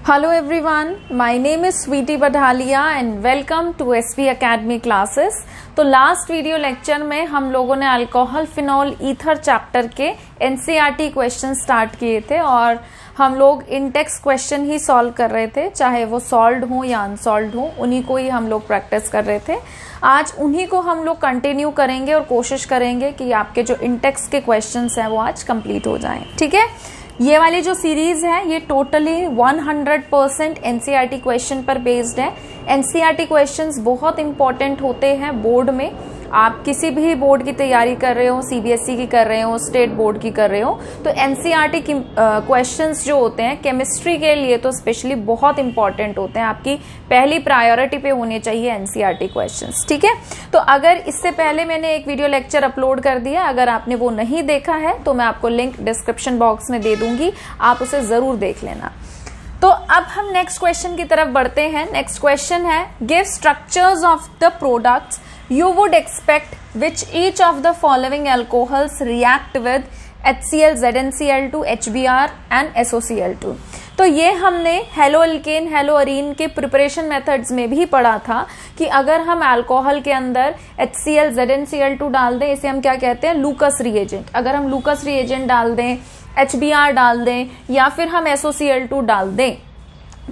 Hello everyone, my name is Sweety Badhalia and welcome to SV Academy classes। तो last video lecture में हम लोगों ने alcohol phenol ether chapter के NCERT question start किए थे और हम लोग इंटेक्स क्वेश्चन ही सॉल्व कर रहे थे, चाहे वो सॉल्व्ड हो या अनसॉल्व्ड हो, उन्हीं को ही हम लोग प्रैक्टिस कर रहे थे। आज उन्हीं को हम लोग कंटिन्यू करेंगे और कोशिश करेंगे कि आपके जो इंटेक्स के क्वेश्चंस हैं वो आज कंप्लीट हो जाएं। ठीक है, ये वाली जो सीरीज है ये टोटली 100% एनसीईआरटी क्वेश्चन पर बेस्ड है। एनसीईआरटी क्वेश्चंस बहुत इंपॉर्टेंट होते हैं बोर्ड में। आप किसी भी बोर्ड की तैयारी कर रहे हो, सीबीएसई की कर रहे हो, स्टेट बोर्ड की कर रहे हो, तो एनसीईआरटी की क्वेश्चंस जो होते हैं केमिस्ट्री के लिए तो स्पेशली बहुत इंपॉर्टेंट होते हैं। आपकी पहली प्रायोरिटी पे होने चाहिए एनसीईआरटी क्वेश्चंस। ठीक है, तो अगर इससे पहले मैंने एक वीडियो लेक्चर अपलोड कर दिया, अगर आपने वो नहीं देखा है तो मैं आपको लिंक डिस्क्रिप्शन बॉक्स में दे दूंगी, आप उसे जरूर देख लेना। तो अब हम नेक्स्ट क्वेश्चन की तरफ बढ़ते हैं। नेक्स्ट क्वेश्चन है, give structures of the products you would expect which each of the following alcohols react with HCl, ZnCl2, HBr and SOCl2। तो ये हमने हेलो एल्केन हेलो अरीन के प्रिपरेशन मेथड्स में भी पढ़ा था कि अगर हम अल्कोहल के अंदर HCl, ZnCl2 डाल दें, इसे हम क्या कहते हैं, लूकस रिएजेंट। अगर हम लूकस रिएजेंट डाल दें, HBr डाल दें या फिर हम SOCl2 डाल दें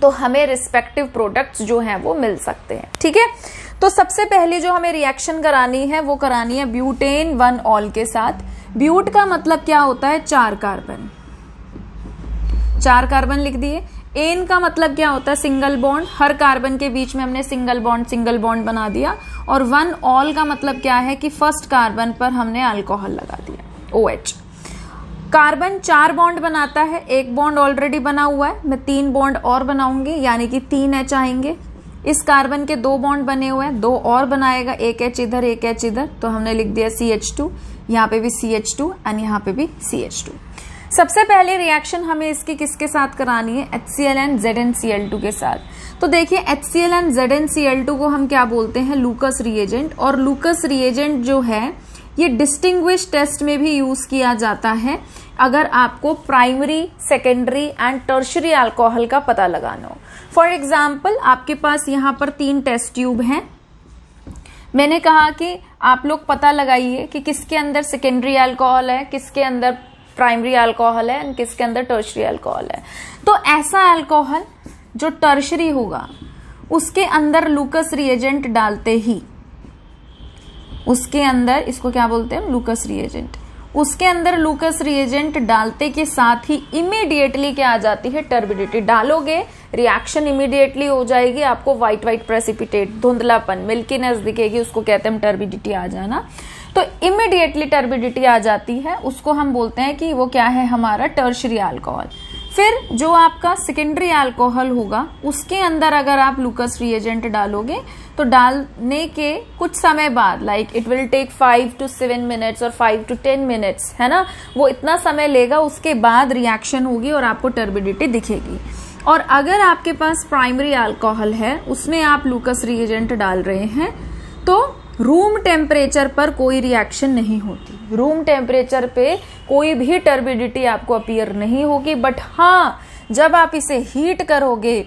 तो हमें रिस्पेक्टिव प्रोडक्ट्स जो हैं वो मिल सकते हैं। ठीक है, तो सबसे पहले जो हमें रिएक्शन करानी है वो करानी है ब्यूटेन 1 ऑल के साथ। ब्यूट का मतलब क्या होता है, 4 कार्बन। 4 कार्बन लिख दिए। एन का मतलब क्या होता है, सिंगल बॉन्ड। हर कार्बन के बीच में हमने सिंगल बॉन्ड बना दिया। और 1 ऑल का मतलब क्या है कि फर्स्ट कार्बन पर हमने अल्कोहल लगा दिया, OH। कार्बन 4 बॉन्ड बनाता है, 1 बॉन्ड ऑलरेडी बना हुआ है, मैं 3 बॉन्ड और बनाऊंगी यानी कि 3 H आएंगे। इस कार्बन के 2 बॉन्ड बने हुए हैं, 2 और बनाएगा, 1 H इधर 1 H इधर, तो हमने लिख दिया CH2। यहाँ पे भी CH2 और यहाँ पे भी CH2। सबसे पहले रिएक्शन हमें इसकी किसके साथ करानी है, HCl एंड ZnCl2 के साथ। तो देखिए HCl एंड ZnCl2 को हम क्या बोलते हैं, लूकस रिएजेंट। और लूकस रिएजेंट जो है ये डिस्टिंग्विश टेस्ट में भी यूज किया जाता है अगर आपको primary, secondary and tertiary alcohol का पता लगाना हो। फॉर एग्जाम्पल आपके पास यहाँ पर 3 टेस्ट ट्यूब हैं। मैंने कहा कि आप लोग पता लगाइए कि किसके अंदर सेकेंडरी अल्कोहल है, किसके अंदर प्राइमरी अल्कोहल है और किसके अंदर टर्शरी अल्कोहल है। तो ऐसा अल्कोहल जो टर्शरी होगा उसके अंदर लूकस रिएजेंट डालते ही, उसके अंदर, इसको क्या बोलते हैं, लूकस रिएजेंट। उसके अंदर लूकस रिएजेंट डालते के साथ ही इमीडिएटली क्या आ जाती है, टर्बिडिटी। डालोगे रिएक्शन इमीडिएटली हो जाएगी, आपको व्हाइट प्रेसिपिटेट, धुंधलापन, मिल्कीनेस दिखेगी, उसको कहते हैं टर्बिडिटी आ जाना। तो इमीडिएटली टर्बिडिटी आ जाती है, उसको हम बोलते हैं कि वो क्या है, हमारा टर्शरी अल्कोहल। फिर जो आपका सेकेंडरी अल्कोहल होगा उसके अंदर अगर आप लूकस रिएजेंट डालोगे तो डालने के कुछ समय बाद, like it will take 5 to 7 minutes और 5 to 10 minutes, है ना, वो इतना समय लेगा, उसके बाद रिएक्शन होगी और आपको टर्बिडिटी दिखेगी। और अगर आपके पास प्राइमरी अल्कोहल है, उसमें आप लूकस रिएजेंट डाल रहे हैं, तो रूम टेम्परेचर पर कोई रिएक्शन नहीं होती। रूम टेम्परेचर पे कोई भी टर्बिडिटी आपको अपीयर नहीं होगी। बट हाँ, जब आप इसे हीट करोगे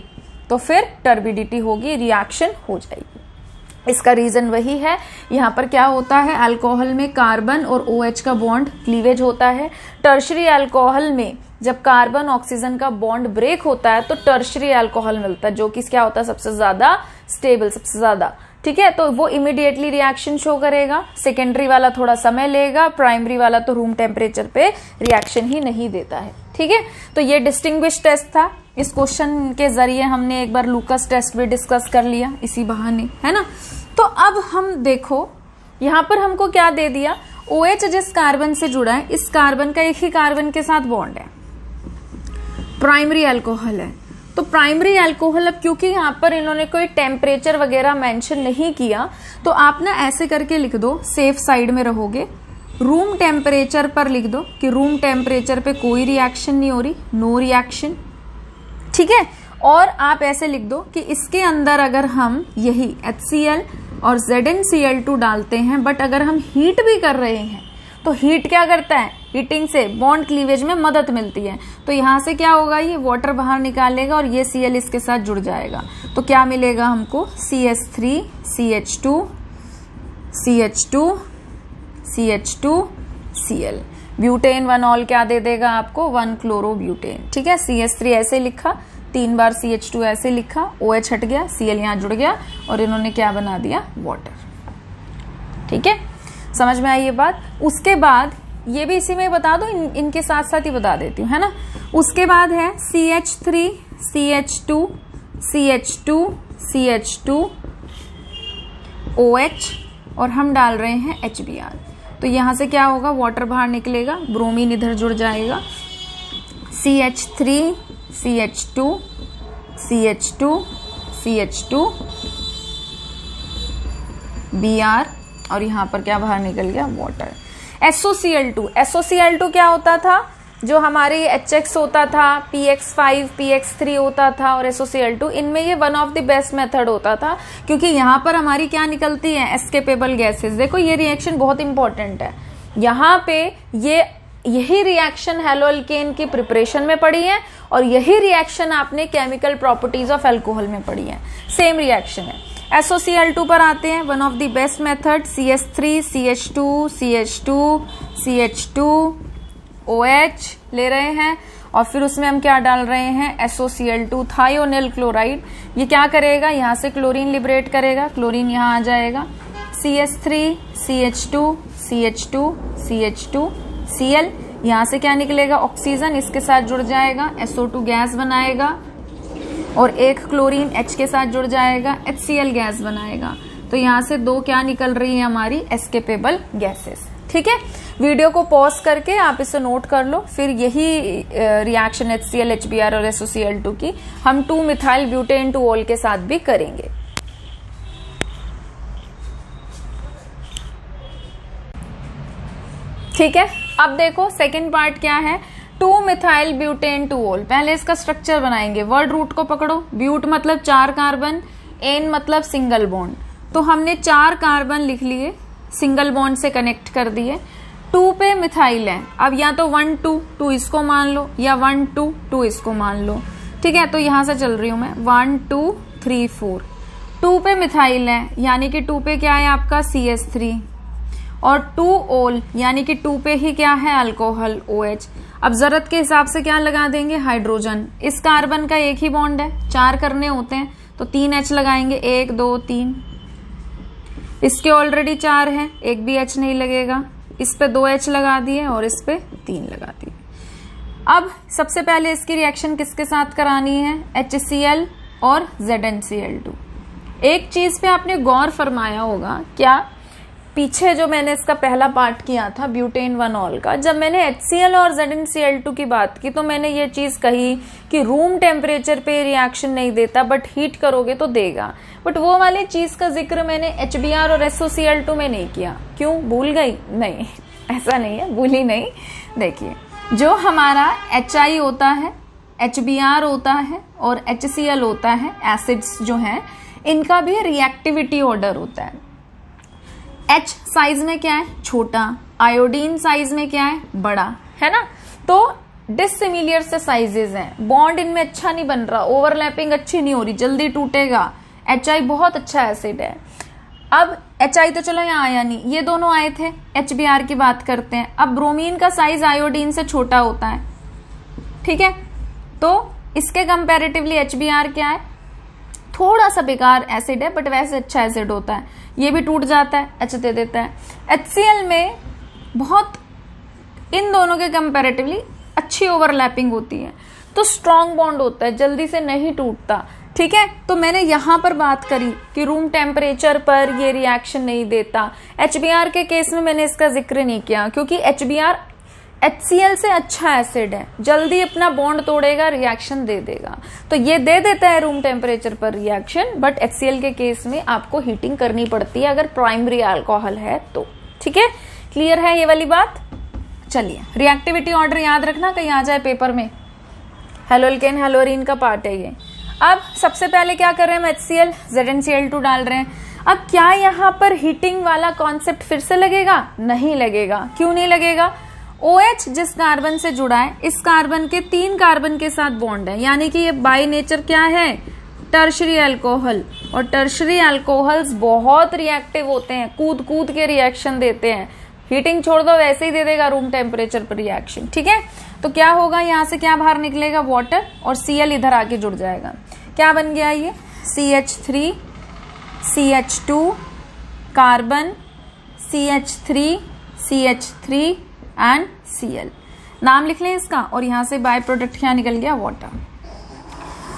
तो फिर टर्बिडिटी होगी, रिएक्शन हो जाएगी। इसका रीजन वही है, यहाँ पर क्या होता है, अल्कोहल में कार्बन और OH का बॉन्ड क्लीवेज होता है। टर्शरी अल्कोहल में जब कार्बन ऑक्सीजन का बॉन्ड ब्रेक होता है तो टर्शरी अल्कोहल मिलता है, जो कि क्या होता है, सबसे ज्यादा स्टेबल, सबसे ज्यादा। ठीक है, तो वो इमीडिएटली रिएक्शन शो करेगा। सेकेंडरी वाला थोड़ा समय लेगा, प्राइमरी वाला तो रूम टेम्परेचर पे रिएक्शन ही नहीं देता है। ठीक है, तो ये डिस्टिंग्विश टेस्ट था। इस क्वेश्चन के जरिए हमने एक बार लूकस टेस्ट भी डिस्कस कर लिया इसी बहाने, है ना। तो अब हम देखो यहाँ पर हमको क्या दे दिया, OH जिस कार्बन से जुड़ा है, इस कार्बन का एक ही कार्बन के साथ बॉन्ड है, प्राइमरी अल्कोहल है। तो प्राइमरी अल्कोहल, अब क्योंकि यहाँ पर इन्होंने कोई टेम्परेचर वगैरह मेंशन नहीं किया, तो आप ना ऐसे करके लिख दो, सेफ साइड में रहोगे। रूम टेम्परेचर पर लिख दो कि रूम टेम्परेचर पे कोई रिएक्शन नहीं हो रही, नो रिएक्शन। ठीक है, और आप ऐसे लिख दो कि इसके अंदर अगर हम यही HCl और ZnCl2 डालते हैं, बट अगर हम हीट भी कर रहे हैं तो हीट क्या करता है, हीटिंग से बॉन्ड क्लीवेज में मदद मिलती है। तो यहाँ से क्या होगा, ये वाटर बाहर निकालेगा और ये Cl इसके साथ जुड़ जाएगा। तो क्या मिलेगा हमको, CH3 CH2 CH2 CH2 Cl। Butane 1 all क्या दे देगा आपको, 1 क्लोरोब्यूटेन। ठीक है, CH3 ऐसे लिखा, 3 बार CH2 ऐसे लिखा, OH हट गया, Cl यहाँ जुड़ गया और इन्होंने क्या बना दिया, वाटर। ठीक है, समझ में आई ये बात। उसके बाद ये भी इसी में बता दो, इनके साथ साथ ही बता देती हूँ, है ना। उसके बाद है CH3 CH2 CH2 CH2 OH और हम डाल रहे हैं HBr। तो यहां से क्या होगा, वाटर बाहर निकलेगा, ब्रोमीन इधर जुड़ जाएगा, CH3 CH2 CH2 CH2 Br और यहां पर क्या बाहर निकल गया, वाटर। SOCl2, SOCl2 क्या होता था, जो हमारे HX होता था, PX5 PX3 होता था और SOCl2, इनमें ये one of the best method होता था, क्योंकि यहाँ पर हमारी क्या निकलती है, एस्केपेबल गैसेस। देखो ये रिएक्शन बहुत इंपॉर्टेंट है, यहाँ पे यही रिएक्शन हैलोअल्केन की प्रिपरेशन में पड़ी है और यही रिएक्शन आपने केमिकल प्रॉपर्टीज ऑफ अल्कोहल में पड़ी है, सेम रिएक्शन है। SOCl2 पर आते हैं, one of the best method, CH3 CH2 CH2 CH2 OH ले रहे हैं और फिर उसमें हम क्या डाल रहे हैं, SOCl2 थायोनिल क्लोराइड। ये क्या करेगा, यहाँ से क्लोरीन लिबरेट करेगा, क्लोरीन यहाँ आ जाएगा, CH3 CH2 CH2 CH2 Cl। यहाँ से क्या निकलेगा, ऑक्सीजन इसके साथ जुड़ जाएगा, SO2 गैस बनाएगा और एक क्लोरीन H के साथ जुड़ जाएगा, HCl गैस बनाएगा। तो यहाँ से 2 क्या निकल रही है हमारी, एस्केपेबल गैसेस। ठीक है, वीडियो को पॉज करके आप इसे नोट कर लो, फिर यही रिएक्शन HCl HBr और SOCl2 की हम 2-मिथाइल ब्यूटेन 2 ऑल के साथ भी करेंगे। ठीक है, अब देखो सेकंड पार्ट क्या है, 2-मिथाइल ब्यूटेन 2 ऑल। पहले इसका स्ट्रक्चर बनाएंगे, वर्ड रूट को पकड़ो, ब्यूट मतलब 4 कार्बन, एन मतलब सिंगल बॉन्ड। तो हमने 4 कार्बन लिख लिए, सिंगल बॉन्ड से कनेक्ट कर दिए। 2 पे मिथाइल है, अब या तो 1 2 2 इसको मान लो या 1 2 2 इसको मान लो। ठीक है, तो यहां से चल रही हूं मैं, 1 2 3 4। 2 पे मिथाइल है, यानी कि 2 पे क्या है आपका, CH3 और 2 ओल, यानी कि 2 पे ही क्या है, अल्कोहल OH। अब जरूरत के हिसाब से क्या लगा देंगे, हाइड्रोजन। इस कार्बन का एक ही बॉन्ड है, 4 करने होते हैं तो 3 H लगाएंगे, 1 2 3। इसके ऑलरेडी 4 है, एक भी H नहीं लगेगा, इस पे 2 H लगा दिए और इस पे 3 लगा दिए। अब सबसे पहले इसकी रिएक्शन किसके साथ करानी है, HCl और ZnCl2। एक चीज पे आपने गौर फरमाया होगा क्या, पीछे जो मैंने इसका पहला पार्ट किया था ब्यूटेन 1 ऑल का, जब मैंने HCl और ZnCl2 की बात की तो मैंने ये चीज कही कि रूम टेम्परेचर पे रिएक्शन नहीं देता, बट हीट करोगे तो देगा। बट वो वाली चीज का जिक्र मैंने HBr और SOCl2 में नहीं किया। क्यों, भूल गई? नहीं, ऐसा नहीं है, भूली नहीं। देखिए, जो हमारा HI होता है, HBr होता है और HCl होता है, एसिड्स जो हैं, इनका भी रिएक्टिविटी ऑर्डर होता है। H साइज में क्या है, छोटा, आयोडीन साइज में क्या है, बड़ा, है ना। तो डिसिमिलियर से साइजेस हैं, बॉन्ड इनमें अच्छा नहीं बन रहा, ओवरलैपिंग अच्छी नहीं हो रही, जल्दी टूटेगा। HI बहुत अच्छा एसिड है। अब HI तो चलो यहाँ आया नहीं, ये दोनों आए थे। HBr की बात करते हैं। अब ब्रोमीन का साइज आयोडीन से छोटा होता है, ठीक है, तो इसके कंपैरेटिवली HBr क्या है, थोड़ा सा बेकार एसिड है, बट वैसे अच्छा एसिड होता है। ये भी टूट जाता है, H दे देता है। HCl में बहुत इन दोनों के कंपैरेटिवली अच्छी ओवरलैपिंग होती है, तो स्ट्रॉन्ग बॉन्ड होता है, जल्दी से नहीं टूटता। ठीक है, तो मैंने यहां पर बात करी कि रूम टेम्परेचर पर ये रिएक्शन नहीं देता। HBr के केस में मैंने इसका जिक्र नहीं किया, क्योंकि HBr HCl से अच्छा एसिड है, जल्दी अपना बॉन्ड तोड़ेगा, रिएक्शन दे देगा। तो ये दे देता है रूम टेम्परेचर पर रिएक्शन, बट HCl के केस में आपको हीटिंग करनी पड़ती है अगर प्राइमरी अल्कोहल है तो। ठीक है, क्लियर है ये वाली बात। चलिए, रिएक्टिविटी ऑर्डर याद रखना, कहीं आ जाए पेपर में। हेलोल्केन हेलोरीन का पार्ट है ये। अब सबसे पहले क्या कर रहे हैं हम, HCl ZnCl2 डाल रहे हैं। अब क्या यहाँ पर हीटिंग वाला कॉन्सेप्ट फिर से लगेगा? नहीं लगेगा। क्यों नहीं लगेगा? OH जिस कार्बन से जुड़ा है, इस कार्बन के 3 कार्बन के साथ बॉन्ड है, यानी कि ये बाय नेचर क्या है? Tertiary alcohol. और टर्शरी अल्कोहल्स बहुत रिएक्टिव होते हैं, कूद कूद के रिएक्शन देते हैं। हीटिंग छोड़ दो, वैसे ही दे देगा रूम टेम्परेचर पर रिएक्शन। ठीक है, तो क्या होगा? यहाँ से क्या बाहर निकलेगा? वाटर, और Cl इधर आके जुड़ जाएगा। क्या बन गया ये? CH3 CH2 carbon CH3 CH3 and Cl। नाम लिख लें इसका, और यहां से बाय प्रोडक्ट क्या निकल गया? वाटर।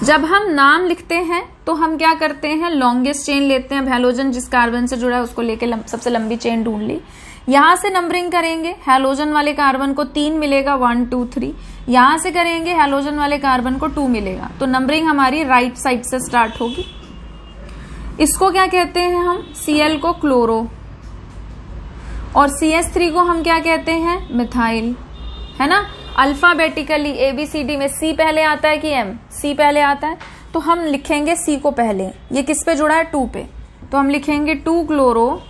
जब हम नाम लिखते हैं तो हम क्या करते हैं? लॉन्गेस्ट चेन लेते हैं। हैलोजन जिस कार्बन से जुड़ा है उसको लेके सबसे लंबी चेन ढूंढ ली। यहां से नंबरिंग करेंगे, हैलोजन वाले कार्बन को 3 मिलेगा, 1 2 3। यहां से करेंगे, हैलोजन वाले कार्बन को 2 मिलेगा। तो नंबरिंग हमारी राइट साइड से स्टार्ट होगी। इसको क्या कहते हैं हम? Cl को क्लोरो, और CH3 को हम क्या कहते हैं? मिथाइल, है ना। अल्फाबेटिकली ABCD में C पहले आता है कि M? C पहले आता है, तो हम लिखेंगे C को पहले। ये किस पे जुड़ा है? 2 पे, तो हम लिखेंगे 2 क्लोरो,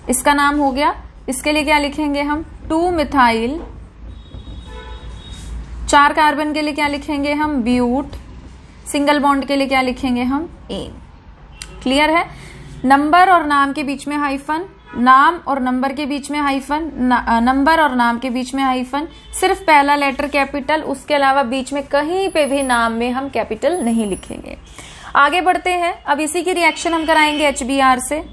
इसका नाम हो गया। इसके लिए क्या लिखेंगे हम? 2 मिथाइल। 4 कार्बन के लिए क्या लिखेंगे हम? ब्यूट। सिंगल बॉन्ड के लिए क्या लिखेंगे हम? एन। क्लियर है? नंबर और नाम के बीच में हाइफन, नाम और नंबर के बीच में हाइफन, नंबर और नाम के बीच में हाइफन, सिर्फ पहला लेटर कैपिटल, उसके अलावा बीच में कहीं पे भी नाम में हम कैपिटल नहीं लिखेंगे। आगे बढ़ते हैं। अब इसी की रिएक्शन हम कराएंगे HBr से।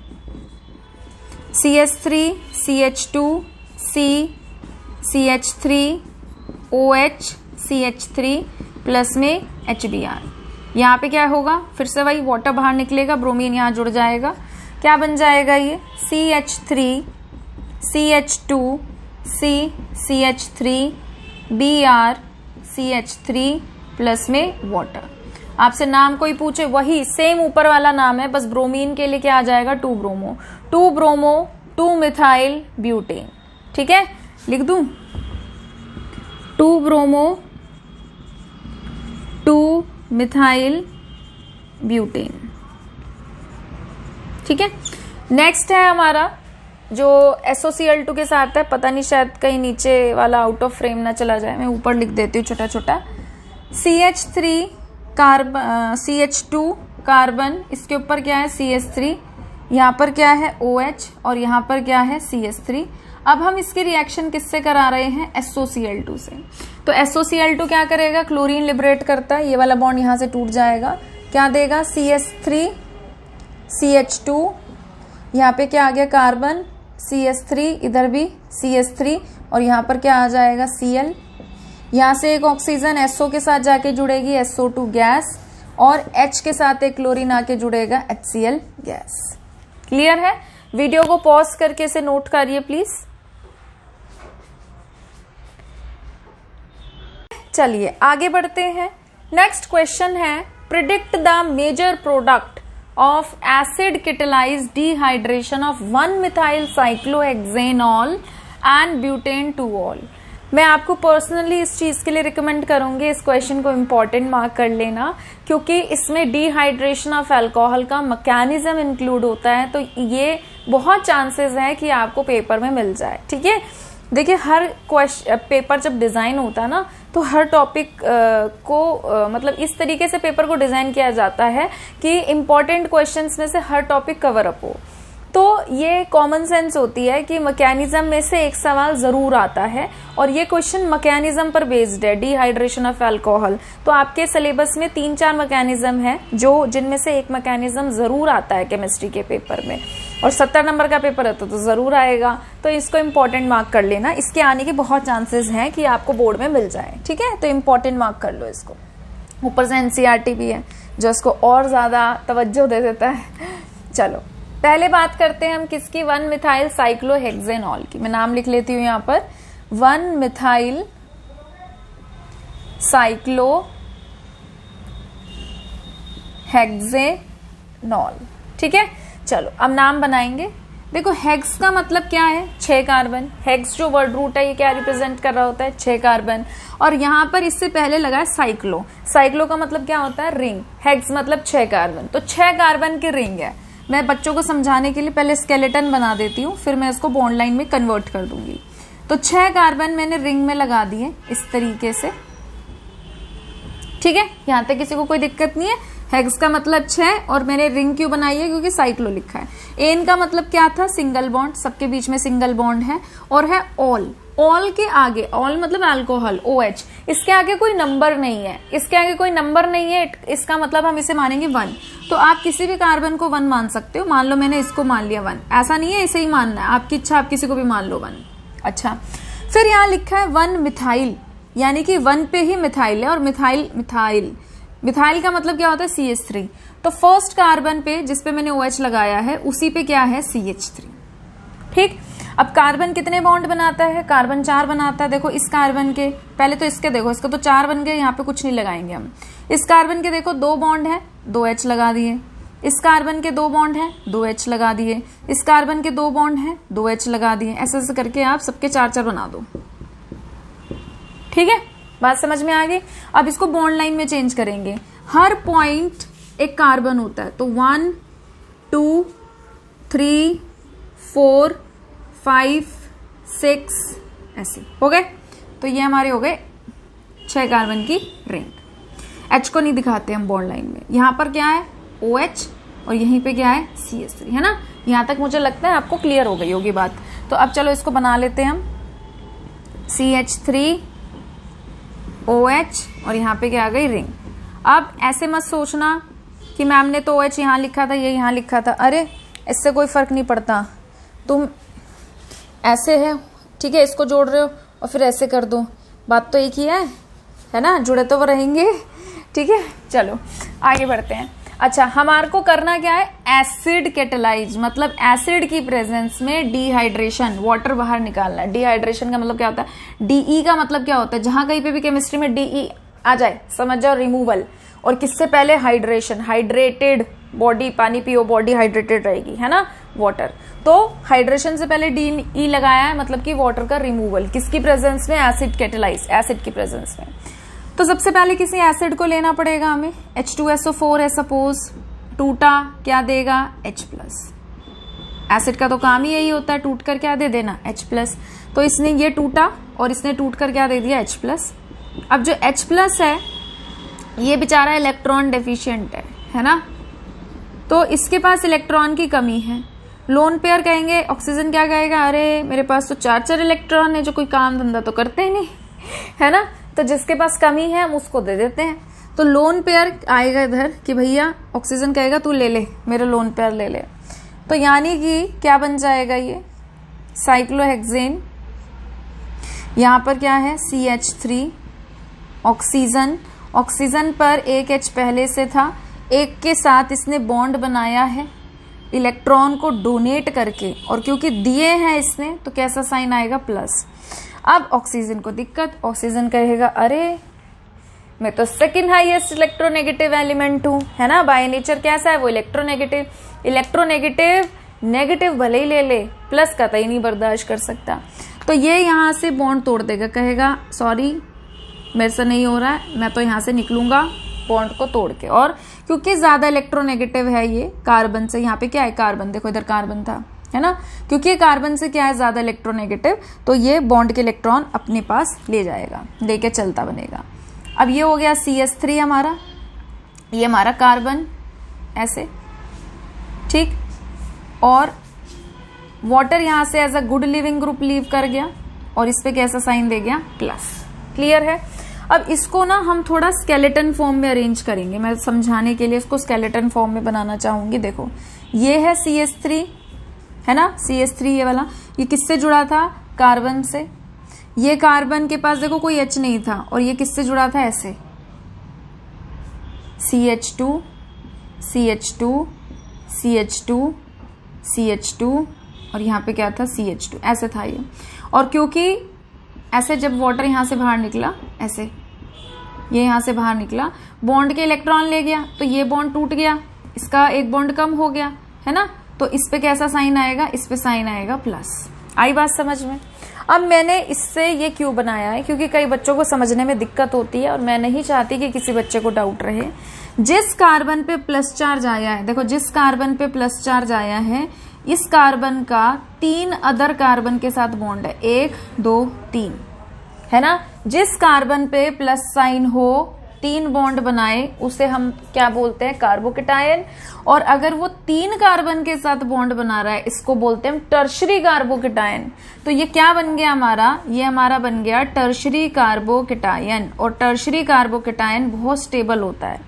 CH3 CH2 C CH3 OH CH3 plus में HBr। यहाँ पे क्या होगा? फिर से वही वाटर बाहर निकलेगा, ब्रोमीन यहाँ जुड़ जाएगा। क्या बन जाएगा ये? CH3 CH2 C CH3 Br CH3 plus में वाटर। आपसे नाम कोई पूछे, वही सेम ऊपर वाला नाम है, बस ब्रोमीन के लिए क्या आ जाएगा? 2 ब्रोमो 2 ब्रोमो 2 मिथाइल ब्यूटेन। ठीक है, लिख दूं? 2 ब्रोमो 2 मिथाइल ब्यूटेन। ठीक है, नेक्स्ट है हमारा जो SOCl2 के साथ है। पता नहीं शायद कहीं नीचे वाला आउट ऑफ फ्रेम ना चला जाए, मैं ऊपर लिख देती हूँ छोटा छोटा। CH3 कार्बन CH2 कार्बन, इसके ऊपर क्या है? CH3, यहाँ पर क्या है? OH, और यहाँ पर क्या है? CH3। अब हम इसकी रिएक्शन किससे करा रहे हैं? SOCl2 से। तो SOCl2 क्या करेगा? क्लोरीन लिबरेट करता है, ये वाला बॉन्ड यहाँ से टूट जाएगा। क्या देगा? CH3 CH2, यहाँ पे क्या आ गया? कार्बन CH3, इधर भी CH3, और यहाँ पर क्या आ जाएगा? Cl। यहाँ से एक ऑक्सीजन SO के साथ जाके जुड़ेगी, SO2 गैस, और H के साथ एक क्लोरीन आके जुड़ेगा, HCl गैस। क्लियर है? वीडियो को पॉज करके इसे नोट करिए प्लीज। चलिए आगे बढ़ते हैं। नेक्स्ट क्वेश्चन है, predict the major product of acid catalyzed dehydration of 1-methyl cyclohexanol and butane 2-ol। मैं आपको पर्सनली इस चीज के लिए रिकमेंड करूंगी, इस क्वेश्चन को इम्पोर्टेंट मार्क कर लेना, क्योंकि इसमें डिहाइड्रेशन ऑफ अल्कोहल का मैकेनिज्म इंक्लूड होता है, तो ये बहुत चांसेस है कि आपको पेपर में मिल जाए। ठीक है, देखिए हर क्वेश्चन पेपर जब डिजाइन होता है ना, तो हर टॉपिक को मतलब इस तरीके से पेपर को डिजाइन किया जाता है कि इंपॉर्टेंट क्वेश्चंस में से हर टॉपिक कवर अप हो। तो ये कॉमन सेंस होती है कि मैकेनिज्म में से एक सवाल जरूर आता है, और ये क्वेश्चन मैकेनिज्म पर बेस्ड है, डिहाइड्रेशन ऑफ अल्कोहल। तो आपके सिलेबस में 3-4 मैकेनिज्म है जो जिनमें से एक मैकेनिज्म जरूर आता है केमिस्ट्री के पेपर में, और 70 नंबर का पेपर है तो जरूर आएगा। तो इसको इम्पोर्टेंट मार्क कर लेना, इसके आने के बहुत चांसेस हैं कि आपको बोर्ड में मिल जाए। ठीक है, तो इम्पोर्टेंट मार्क कर लो इसको। ऊपर से NCERT भी है जो इसको और ज्यादा तवज्जो दे देता है। चलो पहले बात करते हैं हम किसकी? 1-methyl cyclohexanol की। मैं नाम लिख लेती हूँ यहाँ पर, 1-methyl cyclohexanol। ठीक है, चलो अब नाम बनाएंगे। देखो हेक्स का मतलब क्या है? 6 कार्बन। हेक्स जो वर्ड रूट है ये क्या रिप्रेजेंट कर रहा होता है? 6 कार्बन। और यहाँ पर इससे पहले लगा है साइक्लो। साइक्लो का मतलब क्या होता है? रिंग। हेक्स मतलब 6 कार्बन, तो 6 कार्बन की रिंग है। मैं बच्चों को समझाने के लिए पहले स्केलेटन बना देती हूँ, फिर मैं इसको बॉन्ड लाइन में कन्वर्ट कर दूंगी। तो 6 कार्बन मैंने रिंग में लगा दिए इस तरीके से, ठीक है। यहां तक किसी को कोई दिक्कत नहीं है। हेक्स का मतलब 6 और मैंने रिंग क्यों बनाई है, क्योंकि साइक्लो लिखा है। एन का मतलब क्या था, सिंगल बॉन्ड, सबके बीच में सिंगल बॉन्ड है। और है ऑल, ऑल के आगे, ऑल मतलब अल्कोहल OH, इसके आगे कोई नंबर नहीं है, इसके आगे कोई नंबर नहीं है, इसका मतलब हम इसे मानेंगे 1। तो आप किसी भी कार्बन को 1 मान सकते हो। मान लो मैंने इसको मान लिया 1, ऐसा नहीं है इसे ही मानना है, आपकी इच्छा, आप किसी को भी मान लो 1। अच्छा, फिर यहाँ लिखा है 1 मिथाइल, यानी कि 1 पे ही मिथाइल है। और मिथाइल का मतलब क्या होता है, CH3। तो फर्स्ट कार्बन पे जिस पे मैंने OH लगाया है उसी पे क्या है, CH3, ठीक। अब कार्बन कितने बॉन्ड बनाता है, कार्बन 4 बनाता है। देखो इस कार्बन के, पहले तो इसके देखो, इसके तो 4 बन गए, यहाँ पे कुछ नहीं लगाएंगे हम। इस कार्बन के देखो 2 बॉन्ड है, 2H लगा दिए। इस कार्बन के 2 बॉन्ड है, 2H लगा दिए। इस कार्बन के 2 बॉन्ड है, 2H लगा दिए। ऐसे ऐसे करके आप सबके 4-4 बना दो, ठीक है। बात समझ में आ गई। अब इसको बॉन्ड लाइन में चेंज करेंगे। हर पॉइंट एक कार्बन होता है, तो 1 2 3 4 5 6 ऐसे हो गए। तो ये हमारे हो गए 6 कार्बन की रिंग। H को नहीं दिखाते हम बॉन्ड लाइन में। यहां पर क्या है, OH, और यहीं पे क्या है, CH3, है ना। यहां तक मुझे लगता है आपको क्लियर हो गई होगी बात। तो अब चलो इसको बना लेते हैं हम, CH3 OH, और यहाँ पे क्या आ गई, रिंग। अब ऐसे मत सोचना कि मैम ने तो OH यहाँ लिखा था, ये यहाँ लिखा था। अरे इससे कोई फर्क नहीं पड़ता, तुम ऐसे है, ठीक है, इसको जोड़ रहे हो और फिर ऐसे कर दो, बात तो एक ही है ना, जुड़े तो वो रहेंगे, ठीक है। चलो आगे बढ़ते हैं। अच्छा, हमारे को करना क्या है, एसिड कैटेलाइज, मतलब एसिड की प्रेजेंस में डिहाइड्रेशन, वाटर बाहर निकालना है। डिहाइड्रेशन का मतलब क्या होता है, DE का मतलब क्या होता है, जहां कहीं पे भी केमिस्ट्री में DE आ जाए समझ जाओ, रिमूवल। और किससे पहले, हाइड्रेशन, हाइड्रेटेड बॉडी, पानी पियो, बॉडी हाइड्रेटेड रहेगी, है ना, वाटर। तो हाइड्रेशन से पहले DE लगाया है, मतलब कि वाटर का रिमूवल, किसकी प्रेजेंस में, एसिड कैटेलाइज, एसिड की प्रेजेंस में। तो सबसे पहले किसी एसिड को लेना पड़ेगा हमें, H2SO4 है सपोज, टूटा क्या देगा, H+। एसिड का तो काम ही यही होता है, टूट कर क्या दे देना, H+। तो इसने ये टूटा और इसने टूट कर क्या दे दिया, H+। अब जो H+ है ये बेचारा इलेक्ट्रॉन डेफिशिएंट है ना, तो इसके पास इलेक्ट्रॉन की कमी है। लोन पेयर कहेंगे, ऑक्सीजन क्या कहेगा, अरे मेरे पास तो 4-4 इलेक्ट्रॉन है, जो कोई काम धंधा तो करते ही नहीं, है ना। तो जिसके पास कमी है हम उसको दे देते हैं। तो लोन पेयर आएगा इधर कि भैया ऑक्सीजन कहेगा तू ले ले, मेरे लोन पेयर ले ले। तो यानी कि क्या बन जाएगा, ये साइक्लोहेक्सेन। यहां पर क्या है, CH3, ऑक्सीजन, ऑक्सीजन पर एक H पहले से था, एक के साथ इसने बॉन्ड बनाया है इलेक्ट्रॉन को डोनेट करके, और क्योंकि दिए हैं इसने तो कैसा साइन आएगा, प्लस। अब ऑक्सीजन को दिक्कत, ऑक्सीजन कहेगा अरे मैं तो सेकंड हाईएस्ट इलेक्ट्रोनेगेटिव एलिमेंट हूं, है ना, बाय नेचर कैसा है वो, इलेक्ट्रोनेगेटिव। इलेक्ट्रोनेगेटिव नेगेटिव भले ही ले ले, प्लस कतई नहीं बर्दाश्त कर सकता। तो ये यहां से बॉन्ड तोड़ देगा, कहेगा सॉरी मेरे से नहीं हो रहा है, मैं तो यहां से निकलूंगा बॉन्ड को तोड़ के। और क्योंकि ज्यादा इलेक्ट्रोनेगेटिव है ये कार्बन से, यहाँ पे क्या है, कार्बन, देखो इधर कार्बन था, है ना, क्योंकि ये कार्बन से क्या है, ज्यादा इलेक्ट्रोनेगेटिव, तो ये बॉन्ड के इलेक्ट्रॉन अपने पास ले जाएगा, लेके चलता बनेगा। अब ये हो गया CH3 हमारा, ये हमारा कार्बन ऐसे, ठीक। और वाटर यहां से as a good living group leave कर गया, और इस पे कैसा साइन दे गया, प्लस। क्लियर है। अब इसको ना हम थोड़ा स्केलेटन फॉर्म में अरेंज करेंगे, मैं समझाने के लिए इसको स्केलेटन फॉर्म में बनाना चाहूंगी। देखो ये है CH3, है ना, CH3 ये वाला, ये किससे जुड़ा था, कार्बन से। ये कार्बन के पास देखो कोई H नहीं था, और ये किससे जुड़ा था, ऐसे CH2 CH2 CH2 CH2, और यहाँ पे क्या था, CH2, ऐसे था ये। और क्योंकि ऐसे जब वाटर यहां से बाहर निकला, ऐसे ये यहां से बाहर निकला, बॉन्ड के इलेक्ट्रॉन ले गया, तो ये बॉन्ड टूट गया, इसका एक बॉन्ड कम हो गया, है ना। तो इस पे कैसा साइन आएगा, इस पे साइन आएगा प्लस। आई बात समझ में। अब मैंने इससे ये क्यों बनाया है, क्योंकि कई बच्चों को समझने में दिक्कत होती है और मैं नहीं चाहती कि किसी बच्चे को डाउट रहे। जिस कार्बन पे प्लस चार्ज आया है, देखो जिस कार्बन पे प्लस चार्ज आया है, इस कार्बन का 3 अदर कार्बन के साथ बॉन्ड है, 1 2 3, है ना। जिस कार्बन पे प्लस साइन हो, 3 बॉन्ड बनाए, उसे हम क्या बोलते हैं, कार्बोकेटायन। और अगर वो 3 कार्बन के साथ बॉन्ड बना रहा है, इसको बोलते हैं टर्शरी कार्बोकेटायन। तो ये क्या बन गया हमारा, ये हमारा बन गया टर्शरी कार्बोकेटायन। और टर्शरी कार्बोकेटायन बहुत स्टेबल होता है।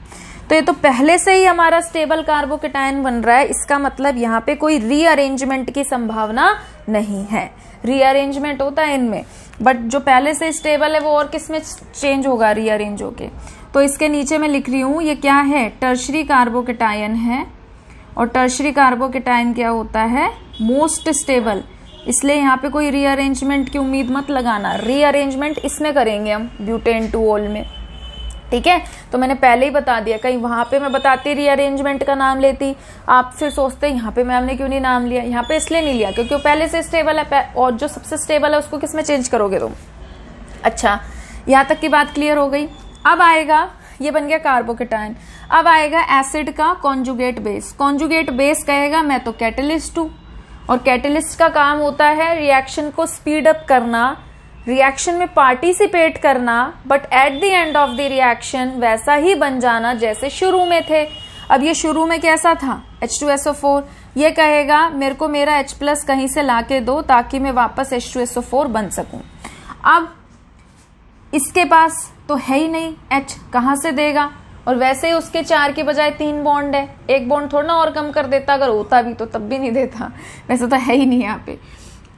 तो ये तो पहले से ही हमारा स्टेबल कार्बोकेटायन बन रहा है, इसका मतलब यहाँ पे कोई रीअरेंजमेंट की संभावना नहीं है। रीअरेंजमेंट होता है इनमें, बट जो पहले से स्टेबल है वो और किसमें चेंज होगा, रीअरेंज होके। तो इसके नीचे मैं लिख रही हूं, ये क्या है, टर्शरी कार्बोकेटायन है। और टर्शरी कार्बोकेटायन क्या होता है, मोस्ट स्टेबल। इसलिए यहाँ पे कोई रीअरेंजमेंट की उम्मीद मत लगाना। रीअरेंजमेंट इसमें करेंगे हम, ब्यूटेन टू ओल में, ठीक है। तो मैंने पहले ही बता दिया, कहीं वहां पे मैं बताती रीअरेंजमेंट का नाम लेती, आप फिर सोचते यहाँ पे मैम ने क्यों नहीं नाम लिया। यहाँ पे इसलिए नहीं लिया क्योंकि वो पहले से स्टेबल है, और जो सबसे स्टेबल है उसको किसमें चेंज करोगे तुम। अच्छा, यहाँ तक की बात क्लियर हो गई। अब आएगा, ये बन गया कार्बोकेटायन। अब आएगा एसिड का कॉन्जुगेट बेस। कॉन्जुगेट बेस कहेगा मैं तो कैटलिस्ट हूं, और कैटलिस्ट का काम होता है रिएक्शन को स्पीड अप करना, रिएक्शन में पार्टिसिपेट करना, but at the end of the reaction वैसा ही बन जाना जैसे शुरू में थे। अब ये शुरू में कैसा था, H2SO4। ये कहेगा मेरे को मेरा H+ कहीं से लाके दो ताकि मैं वापस H2SO4 बन सकूं। अब इसके पास तो है ही नहीं, H कहां से देगा, और वैसे ही उसके 4 के बजाय 3 बॉन्ड है, 1 बॉन्ड थोड़ा ना और कम कर देता, अगर होता भी तो तब भी नहीं देता, वैसे तो है ही नहीं यहाँ पे।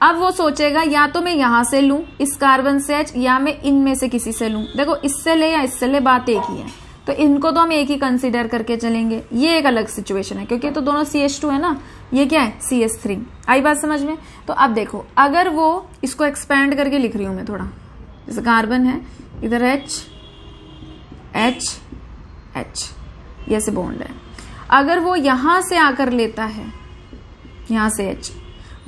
अब वो सोचेगा या तो मैं यहां से लूं इस कार्बन से H, या मैं इनमें से किसी से लूं। देखो इससे ले या इससे ले, बात एक ही है, तो इनको तो हम एक ही कंसीडर करके चलेंगे। ये एक अलग सिचुएशन है क्योंकि तो दोनों CH2 है ना, ये क्या है CH3। आई बात समझ में। तो अब देखो, अगर वो इसको एक्सपैंड करके लिख रही हूं मैं थोड़ा, जैसे कार्बन है, इधर H H H, ये से बॉन्ड है। अगर वो यहां से आकर लेता है, यहां से H,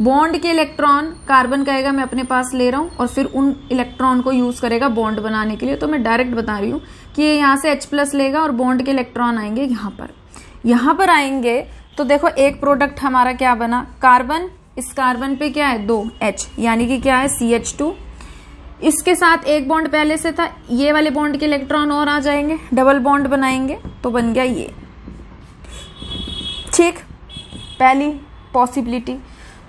बॉन्ड के इलेक्ट्रॉन कार्बन कहेगा मैं अपने पास ले रहा हूं, और फिर उन इलेक्ट्रॉन को यूज करेगा बॉन्ड बनाने के लिए। तो मैं डायरेक्ट बता रही हूं कि ये यहां से H+ लेगा और बॉन्ड के इलेक्ट्रॉन आएंगे यहां पर आएंगे। तो देखो एक प्रोडक्ट हमारा क्या बना, कार्बन, इस कार्बन पे क्या है 2 H, यानी कि क्या है CH2। इसके साथ एक बॉन्ड पहले से था, ये वाले बॉन्ड के इलेक्ट्रॉन और आ जाएंगे, डबल बॉन्ड बनाएंगे, तो बन गया ये। ठीक, पहली पॉसिबिलिटी।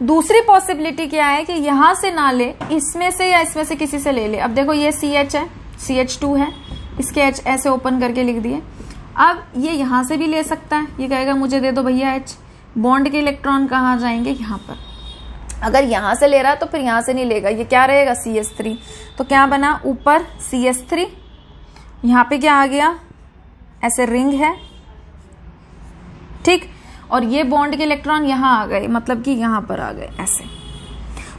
दूसरी पॉसिबिलिटी क्या है कि यहां से ना ले, इसमें से या इसमें से किसी से ले ले। अब देखो ये CH है, CH2 है, इसके H ऐसे ओपन करके लिख दिए। अब ये यहां से भी ले सकता है, ये कहेगा मुझे दे दो भैया H। बॉन्ड के इलेक्ट्रॉन कहाँ जाएंगे, यहाँ पर। अगर यहां से ले रहा है तो फिर यहां से नहीं लेगा, ये क्या रहेगा CH3। तो क्या बना, ऊपर CH3, यहां पे क्या आ गया, ऐसे रिंग है, ठीक। और ये बॉन्ड के इलेक्ट्रॉन यहां आ गए, मतलब कि यहां पर आ गए ऐसे।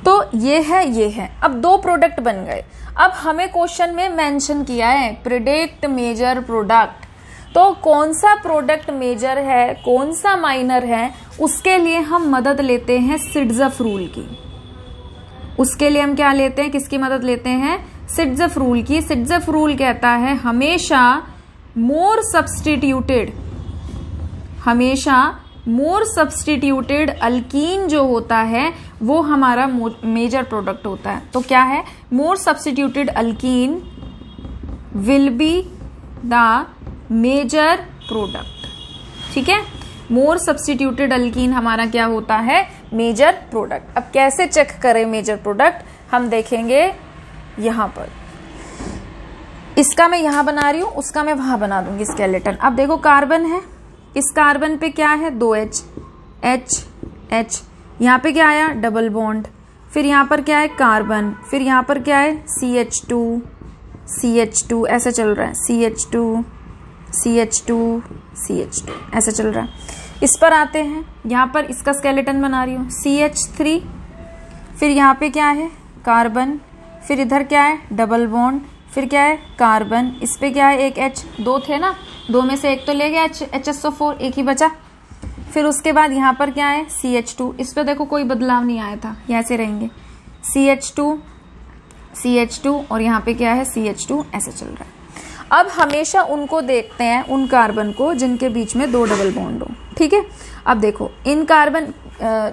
तो ये है। अब 2 प्रोडक्ट बन गए। अब हमें क्वेश्चन में मेंशन किया है प्रिडिक्ट मेजर प्रोडक्ट। तो कौन सा प्रोडक्ट मेजर है, कौन सा माइनर है, उसके लिए हम मदद लेते हैं सिट्ज़फ़ रूल की। उसके लिए हम क्या लेते हैं, किसकी मदद लेते हैं, सिट्ज़फ़ रूल की। सिट्ज़फ़ रूल कहता है हमेशा मोर सब्स्टिट्यूटेड अल्कीन जो होता है वो हमारा मेजर प्रोडक्ट होता है। तो क्या है, more substituted alkene will be the major product. ठीक है, मोर सब्स्टिट्यूटेड अल्कीन हमारा क्या होता है, मेजर प्रोडक्ट। अब कैसे चेक करें मेजर प्रोडक्ट, हम देखेंगे यहां पर। इसका मैं यहां बना रही हूं, उसका मैं वहां बना दूंगी स्केलेटन। अब देखो कार्बन है, इस कार्बन पे क्या है 2H H H, यहाँ पे क्या आया डबल बॉन्ड, फिर यहाँ पर क्या है कार्बन, फिर यहाँ पर क्या है CH2 CH2, ऐसे चल रहा है CH2 CH2 CH2, ऐसे चल रहा है। इस पर आते हैं, यहाँ पर इसका स्केलेटन बना रही हूँ CH3, फिर यहाँ पे क्या है कार्बन, फिर इधर क्या है डबल बॉन्ड, फिर क्या है कार्बन, इस पे क्या है एक H, 2 थे ना, 2 में से एक तो ले गया HSO4, एक ही बचा। फिर उसके बाद यहाँ पर क्या है CH2, इस पे देखो कोई बदलाव नहीं आया था, ये ऐसे रहेंगे CH2 CH2 और यहाँ पे क्या है CH2 ऐसे चल रहा है। अब हमेशा उनको देखते हैं, उन कार्बन को जिनके बीच में 2 डबल बॉन्ड हो, ठीक है। अब देखो इन कार्बन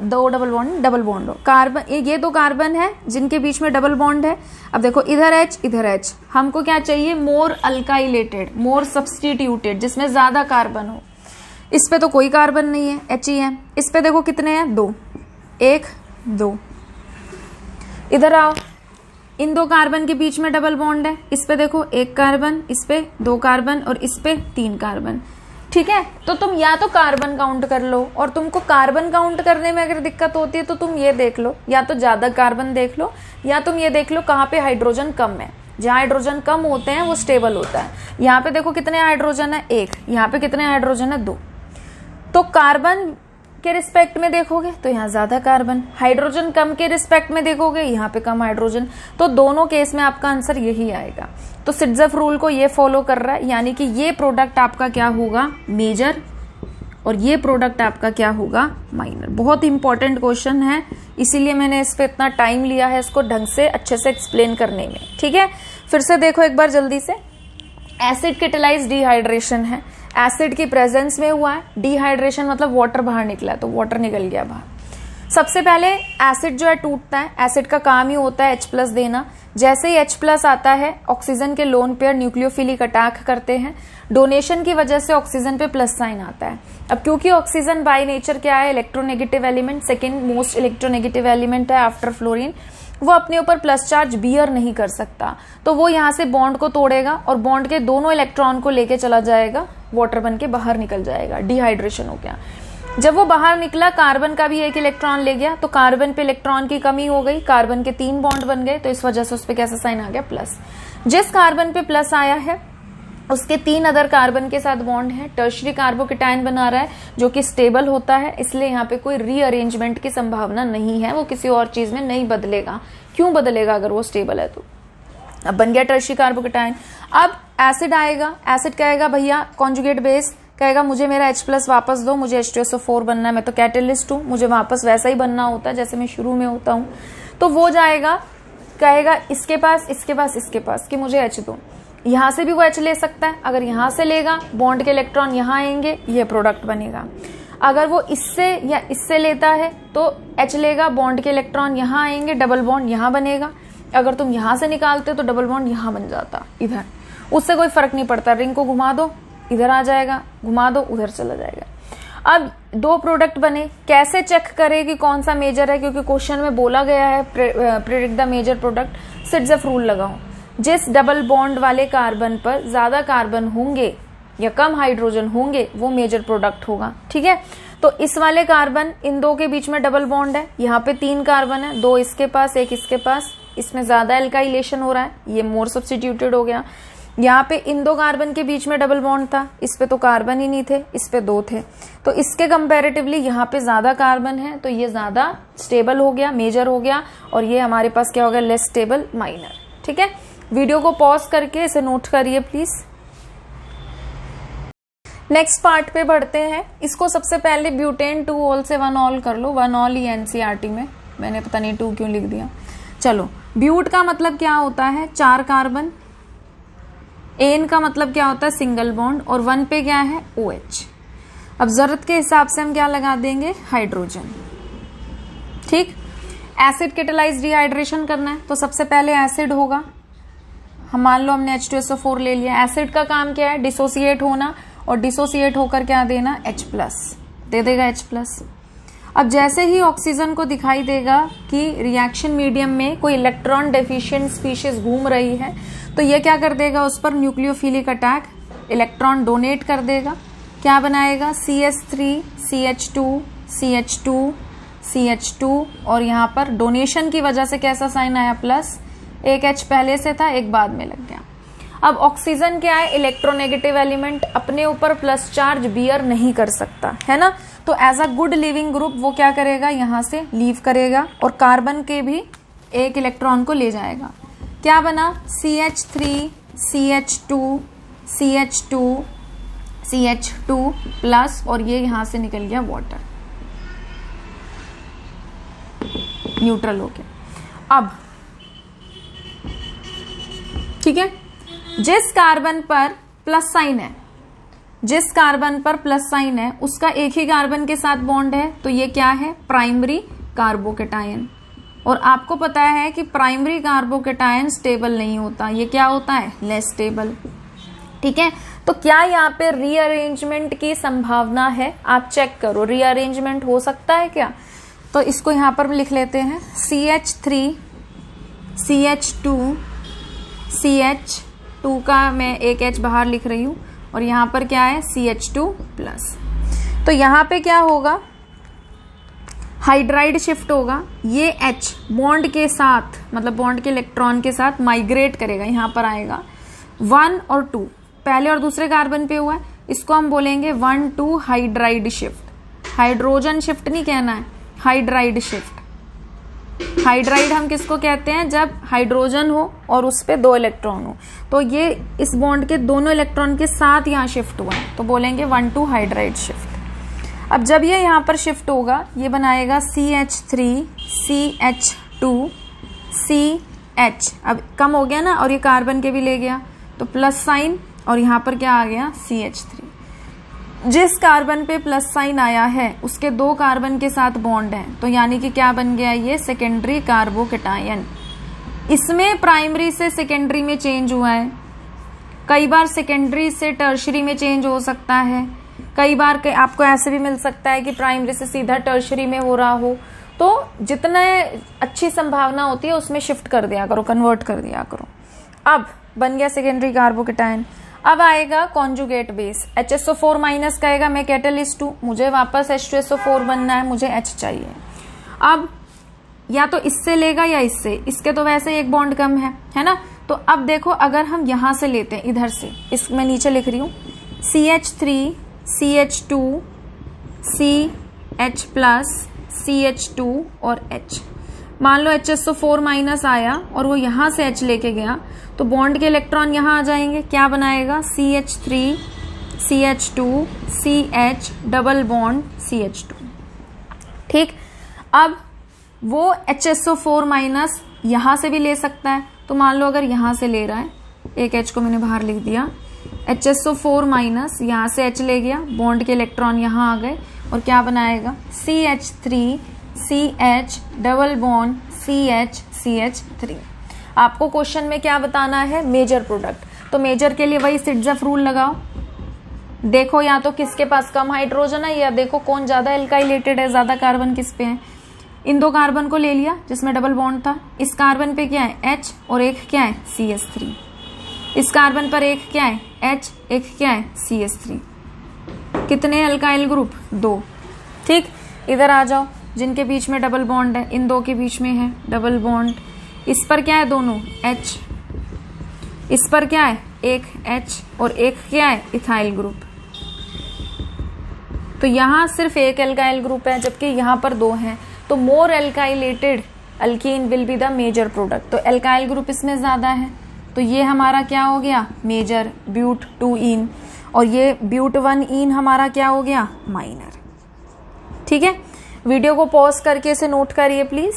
2 डबल बॉन्ड हो, कार्बन ये 2 कार्बन है जिनके बीच में डबल बॉन्ड है। अब देखो इधर H इधर H, हमको क्या चाहिए, मोर अल्काइलेटेड, मोर सब्स्टिट्यूटेड, जिसमें ज्यादा कार्बन हो। इस पे तो कोई कार्बन नहीं है, H ही है। इस पे देखो कितने हैं, 2, 1 2। इधर आओ, इन 2 कार्बन के बीच में डबल बॉन्ड है। इस पे देखो 1 कार्बन, इस पे 2 कार्बन और इस पे 3 कार्बन, ठीक है। तो तुम या तो कार्बन काउंट कर लो, और तुमको कार्बन काउंट करने में अगर दिक्कत होती है तो तुम ये देख लो, या तो ज्यादा कार्बन देख लो, या तुम ये देख लो कहाँ पे हाइड्रोजन कम है। जहाँ हाइड्रोजन कम होते हैं वो स्टेबल होता है। यहाँ पे देखो कितने हाइड्रोजन है, 1, यहाँ पे कितने हाइड्रोजन है, 2। तो कार्बन के रिस्पेक्ट में देखोगे तो यहाँ ज्यादा कार्बन, हाइड्रोजन कम के रिस्पेक्ट में देखोगे यहाँ पे कम हाइड्रोजन। तो दोनों केस में आपका आंसर यही आएगा। तो सिट्जफ रूल को ये फॉलो कर रहा है, यानी कि ये प्रोडक्ट आपका क्या होगा, मेजर, और ये प्रोडक्ट आपका क्या होगा, माइनर। बहुत इंपॉर्टेंट क्वेश्चन है, इसीलिए मैंने इस पे इतना टाइम लिया है इसको ढंग से अच्छे से एक्सप्लेन करने में, ठीक है। फिर से देखो एक बार जल्दी से, एसिड कैटालाइज्ड डिहाइड्रेशन है, एसिड की प्रेजेंस में हुआ है। डिहाइड्रेशन मतलब वाटर बाहर निकला, तो वाटर निकल गया बाहर। सबसे पहले एसिड जो है टूटता है, एसिड का काम ही होता है H+ देना। जैसे ही H+ आता है, ऑक्सीजन के लोन पेयर न्यूक्लियोफिलिक अटैक करते हैं, डोनेशन की वजह से ऑक्सीजन पे प्लस साइन आता है। अब क्योंकि ऑक्सीजन बाय नेचर क्या है, electronegative element, second most electronegative element है आफ्टर फ्लोरीन, वो अपने ऊपर प्लस चार्ज बियर नहीं कर सकता, तो वो यहाँ से बॉन्ड को तोड़ेगा और बॉन्ड के दोनों इलेक्ट्रॉन को लेके चला जाएगा, वाटर बन के बाहर निकल जाएगा, डिहाइड्रेशन हो गया। जब वो बाहर निकला, कार्बन का भी 1 इलेक्ट्रॉन ले गया, तो कार्बन पे इलेक्ट्रॉन की कमी हो गई, कार्बन के 3 बॉन्ड बन गए, तो इस वजह से उस पर कैसा साइन आ गया, प्लस। जिस कार्बन पे प्लस आया है उसके 3 अदर कार्बन के साथ बॉन्ड है, टर्शरी कार्बोकेटायन बना रहा है जो कि स्टेबल होता है, इसलिए यहाँ पे कोई रीअरेंजमेंट की संभावना नहीं है, वो किसी और चीज में नहीं बदलेगा। क्यों बदलेगा, अगर वो स्टेबल है तो। अब बन गया टर्शरी कार्बोकेटायन। अब एसिड आएगा, एसिड कहेगा भैया कॉन्जुगेट बेस, कहेगा मुझे मेरा H+ वापस दो, मुझे H2SO4 बनना है, मैं तो कैटेलिस्ट हूँ, मुझे वापस वैसा ही बनना होता है जैसे मैं शुरू में होता हूँ। तो वो जाएगा, कहेगा इसके पास इसके पास इसके पास कि मुझे H दो। यहां से भी वो H ले सकता है, अगर यहां से लेगा बॉन्ड के इलेक्ट्रॉन यहां आएंगे, ये प्रोडक्ट बनेगा। अगर वो इससे या इससे लेता है तो H लेगा, बॉन्ड के इलेक्ट्रॉन यहां आएंगे, डबल बॉन्ड यहां बनेगा। अगर तुम यहां से निकालते तो डबल बॉन्ड यहां बन जाता, इधर, उससे कोई फर्क नहीं पड़ता। रिंग को घुमा दो इधर आ जाएगा, घुमा दो उधर चला जाएगा। अब 2 प्रोडक्ट बने, कैसे चेक करे कि कौन सा मेजर है, क्योंकि क्वेश्चन में बोला गया है predict the major product. Saytzeff rule लगाओ, जिस डबल बॉन्ड वाले कार्बन पर ज्यादा कार्बन होंगे या कम हाइड्रोजन होंगे वो मेजर प्रोडक्ट होगा, ठीक है। तो इस वाले कार्बन, इन 2 के बीच में डबल बॉन्ड है, यहाँ पे 3 कार्बन है, 2 इसके पास 1 इसके पास, इसमें ज्यादा एल्काइलेशन हो रहा है, ये मोर सब्स्टिट्यूटेड हो गया। यहाँ पे इन 2 कार्बन के बीच में डबल बॉन्ड था, इस पे तो कार्बन ही नहीं थे, इस पे 2 थे, तो इसके कंपैरेटिवली यहाँ पे ज्यादा कार्बन है, तो ये ज्यादा स्टेबल हो गया, मेजर हो गया, और ये हमारे पास क्या हो गया, लेस स्टेबल, माइनर, ठीक है। वीडियो को पॉज करके इसे नोट करिए प्लीज। नेक्स्ट पार्ट पे बढ़ते हैं। इसको सबसे पहले ब्यूटेन 2 ऑल से 1 ऑल कर लो, 1 ऑल ही एनसीईआरटी में, मैंने पता नहीं 2 क्यों लिख दिया। चलो, ब्यूट का मतलब क्या होता है, 4 कार्बन, एन का मतलब क्या होता है, सिंगल बॉन्ड, और 1 पे क्या है, OH। अब जरूरत के हिसाब से हम क्या लगा देंगे, हाइड्रोजन, ठीक। एसिड कैटालाइज्ड डिहाइड्रेशन करना है तो सबसे पहले एसिड होगा, हम मान लो हमने H2SO4 ले लिया। एसिड का काम क्या है, डिसोसिएट होना, और डिसोसिएट होकर क्या देना, H+ दे देगा H+। अब जैसे ही ऑक्सीजन को दिखाई देगा कि रिएक्शन मीडियम में कोई इलेक्ट्रॉन डेफिशिएंट स्पीशीज घूम रही है, तो ये क्या कर देगा, उस पर न्यूक्लियोफिलिक अटैक, इलेक्ट्रॉन डोनेट कर देगा, क्या बनाएगा, CH3 CH2 CH2 CH2, और यहाँ पर डोनेशन की वजह से कैसा साइन आया, प्लस, एक H पहले से था एक बाद में लग गया। अब ऑक्सीजन क्या है, इलेक्ट्रोनेगेटिव एलिमेंट, अपने ऊपर प्लस चार्ज बियर नहीं कर सकता है ना, तो as a good living group वो क्या करेगा, यहां से लीव करेगा और कार्बन के भी 1 इलेक्ट्रॉन को ले जाएगा। क्या बना, CH3 CH2 CH2 CH2 plus, और ये यहां से निकल गया वाटर, न्यूट्रल हो गया। अब ठीक है। जिस कार्बन पर प्लस साइन है, जिस कार्बन पर प्लस साइन है उसका एक ही कार्बन के साथ बॉन्ड है, तो ये क्या है, प्राइमरी कार्बोकेटायन। और आपको पता है कि प्राइमरी कार्बोकेटायन स्टेबल नहीं होता, ये क्या होता है, लेस स्टेबल। ठीक है, तो क्या यहाँ पे रीअरेंजमेंट की संभावना है, आप चेक करो, रीअरेंजमेंट हो सकता है क्या। तो इसको यहाँ पर लिख लेते हैं, CH3 CH2 CH2 का मैं एक H बाहर लिख रही हूँ, और यहाँ पर क्या है, CH2 प्लस। तो यहाँ पे क्या होगा, हाइड्राइड शिफ्ट होगा, ये H बॉन्ड के साथ, मतलब बॉन्ड के इलेक्ट्रॉन के साथ माइग्रेट करेगा, यहाँ पर आएगा 1 और 2, पहले और दूसरे कार्बन पे हुआ है, इसको हम बोलेंगे 1-2 हाइड्राइड शिफ्ट। हाइड्रोजन शिफ्ट नहीं कहना है, हाइड्राइड शिफ्ट। हाइड्राइड हम किसको कहते हैं, जब हाइड्रोजन हो और उस पे 2 इलेक्ट्रॉन हो, तो ये इस बॉन्ड के दोनों इलेक्ट्रॉन के साथ यहाँ शिफ्ट हुआ है, तो बोलेंगे 1-2 हाइड्राइड शिफ्ट। अब जब ये यहाँ पर शिफ्ट होगा, ये बनाएगा CH3 CH2 CH, अब कम हो गया ना, और ये कार्बन के भी ले गया, तो प्लस साइन, और यहाँ पर क्या आ गया, CH3। जिस कार्बन पे प्लस साइन आया है उसके 2 कार्बन के साथ बॉन्ड है, तो यानी कि क्या बन गया, ये सेकेंडरी कार्बोकेटायन। इसमें प्राइमरी से सेकेंडरी में चेंज हुआ है, कई बार सेकेंडरी से टर्शरी में चेंज हो सकता है, कई बार आपको ऐसे भी मिल सकता है कि प्राइमरी से सीधा टर्शरी में हो रहा हो। तो जितना अच्छी संभावना होती है उसमें शिफ्ट कर दिया करो, कन्वर्ट कर दिया करो। अब बन गया सेकेंडरी कार्बोकेटायन। अब आएगा कॉन्जुगेट बेस, HSO4 माइनस कहेगा मैं कैटलिस्ट हूं, मुझे वापस H2SO4 बनना है, मुझे H चाहिए। अब या तो इससे लेगा या इससे, इसके तो वैसे एक बॉन्ड कम है ना। तो अब देखो, अगर हम यहां से लेते हैं, इधर से, इसमें नीचे लिख रही हूं CH3 CH2 CH plus CH2 और H। मान लो HSO4 माइनस आया और वो यहां से H लेके गया, तो बॉन्ड के इलेक्ट्रॉन यहां आ जाएंगे, क्या बनाएगा, CH3 CH2 CH double bond CH2। ठीक, अब वो HSO4 माइनस यहां से भी ले सकता है, तो मान लो अगर यहां से ले रहा है, एक H को मैंने बाहर लिख दिया, HSO4 माइनस यहां से H ले गया, बॉन्ड के इलेक्ट्रॉन यहां आ गए, और क्या बनाएगा, CH3 CH double bond CH CH3। आपको क्वेश्चन में क्या बताना है, मेजर प्रोडक्ट। तो मेजर के लिए वही सिट्ज़ेफ रूल लगाओ, देखो या तो किसके पास कम हाइड्रोजन है, या देखो कौन ज्यादा एल्काइलेटेड है, ज्यादा कार्बन किस पे है। इन 2 कार्बन को ले लिया जिसमें डबल बॉन्ड था, इस कार्बन पे क्या है, H, और एक क्या है, CH3। इस कार्बन पर एक क्या है, H, एक क्या है, CH3। कितने अल्काइल ग्रुप, 2। ठीक, इधर आ जाओ, जिनके बीच में डबल बॉन्ड है, इन 2 के बीच में है डबल बॉन्ड, इस पर क्या है, दोनों H, इस पर क्या है, एक H, और एक क्या है, इथाइल ग्रुप। तो यहां सिर्फ एक एल्काइल ग्रुप है, जबकि यहां पर 2 हैं, तो more alkylated alkene will be the major product. तो एल्काइल ग्रुप इसमें ज्यादा है, तो ये हमारा क्या हो गया, मेजर ब्यूट 2 इन, और ये ब्यूट 1 इन हमारा क्या हो गया, माइनर। ठीक है, वीडियो को पॉज करके इसे नोट करिए प्लीज।